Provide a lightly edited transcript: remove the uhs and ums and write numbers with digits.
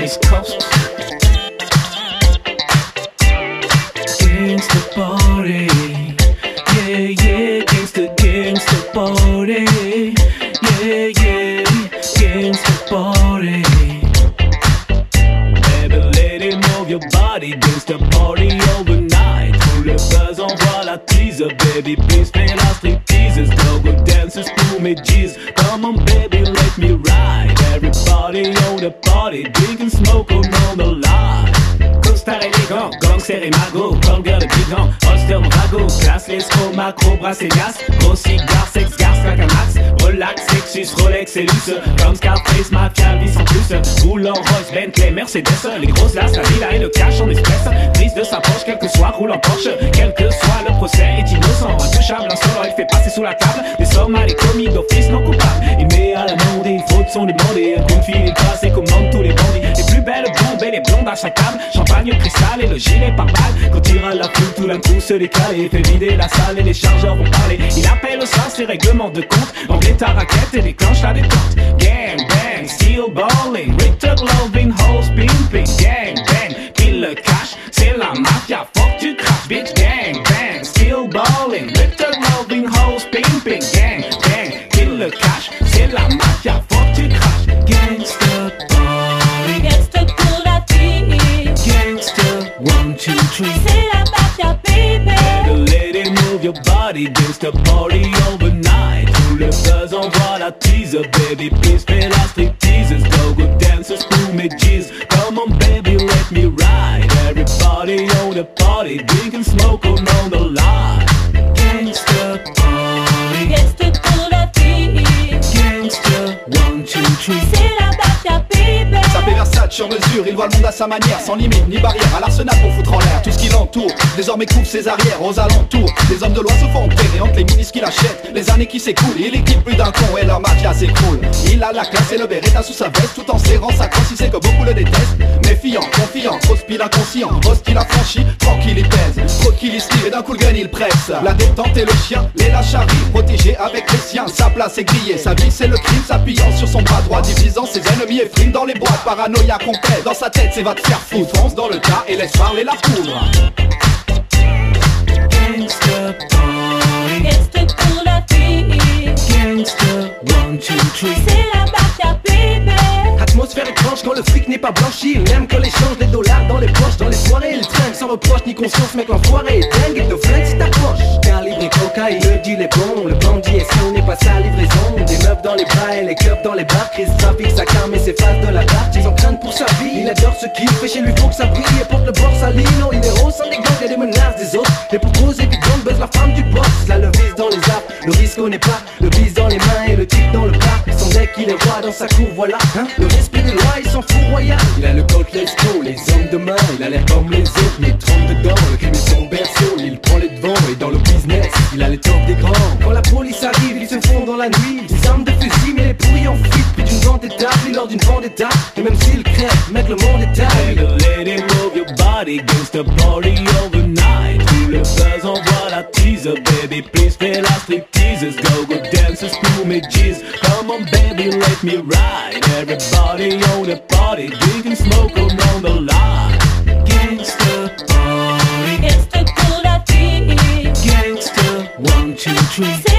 East Coast. Gangsta party, yeah, yeah, gangsta party, yeah, yeah, gangsta party. Baby, let it move your body, gangsta party overnight. Tout le buzz envoie la teaser, baby, please fais la striptease. Go dances to me, G's. Come on, baby, let me ride. Everybody on the party, drinking smoke on the line. Star élégant, gangster et magot, burger de gigant, holster drago, classe, l'esco, macro, brassegas, gros cigare, sex, garce, max, relax, Lexus, Rolex et luxe, comme Scarface, mafia, vie sans plus, roulant Rolls, Bentley, Mercedes, les grosses lasses, la villa et le cash en espèces, prise de sa poche, quel que soit, roule en Porsche, quel que soit le procès est innocent, intouchable, un solo, il fait passer sous la table, des sommes à les commis d'office non coupables, il met à l'amende, il faut de son demander, un coup de fil, il passe et commande tous les bandits, les plus belles bombes et les blondes à chaque table, champagne, cristal et le gilet par balle. Quand il râle la foule, tout d'un coup se décale et fait vider la salle et les chargeurs vont parler. Il appelle au sens les règlements de compte, anglais ta raquette et déclenche la détente. Gang bang, steel balling, Richter loving, hoes pimping. Gang bang, pile le cash, c'est la mafia, faut que tu craches. Bitch gang bang, steel balling, Richter loving, hoes pimping. Gang bang, pile le cash, c'est la mafia, faut que tu craches. Gangsta party, Gangsta pour la vie. Gangsta, 1, 2, 3. C'est la mafia, baby. Better let it move your body, gangsta party overnight. Tout le buzz envoie la teaser, baby, please fais la striptease. Go dancers to me, G's. Come on, baby, let me ride. Everybody on the party, drinking smoke on the line. Gangsta party, Gangsta pour la vie. gangsta, 1, 2, 3. C'est la mafia, baby. Ça fait Versace sur mesure, il voit le monde à sa manière, sans limite ni barrière, à l'arsenal pour foutre en l'air tout ce qui l'entoure. Désormais coupe ses arrières aux alentours. Les hommes de loi se font opérer entre les ministres qu'il achète, les années qui s'écoulent, il équipe plus d'un con et leur mafia s'écroule. Il a la classe et le beretta sous sa veste, tout en serrant sa crosse, il sait que beaucoup le détestent. Méfiant, confiant, trop speed inconscient, hostile affranchi, tranquille il pèse. Trop qu'il esquive et d'un coup le gun il presse. La détente et le chien, les lâches arrivent, protégé avec les siens. Sa place est grillée, sa vie c'est le crime, s'appuyant sur son bras droit, divisant ses ennemis et frime dans les bois. Paranoïa complète, dans sa tête c'est va te faire foutre. Fonce dans le tas et laisse parler la foudre. Gangsta party, Gangsta pour la vie. gangsta, 1, 2, 3. C'est la mafia, baby. Atmosphère étrange quand le fric n'est pas blanchi. Il aime que l'échange des dollars dans les poches. Dans les soirées, il traîne sans reproche ni conscience. Mec l'enfoiré est dingue et te flingue si t'approches. Calibre et cocaïne, le deal est bon. Le bandit est si on n'est pas sa livraison. Des meufs dans les bras et les clubs dans les bars. Chris trafique sa carme et ses phases de la carte. Ils en craignent pour sa vie. Il adore ce qu'il fait chez lui, faut que ça brille. Et porte le bord sali. Non, il est rose sans des gangs et des menaces des autres. Les propos évidents buzz la femme du boss. La levise dans les arbres, le risque on n'est pas. Le bise dans les mains et le type dans le parc. Son deck il est roi dans sa cour, voilà. Hein, le respect des lois, il s'en fout royal. Il a le code let's go, les hommes de main. Il a l'air comme les autres, mais trempe dedans. Le crime est son berceau, il prend les devants. Et dans le business, il a les tops des grands. Quand la police arrive, ils se font dans la nuit. Des armes de fusil, mais les pourris en fuite. Puis d'une vendetta, puis lors d'une vendetta. Et même s'il crève, mec, le monde est à lui. Better let it move your body, gangsta party overnight. Tout le buzz envoie la teaser, baby, please fais la striptease. Go dancers to me, G's. Come on, baby, let me ride. Everybody on the party, drinking smoke on the line. Gangsta party, Gangsta pour la vie. gangsta, 1, 2, 3.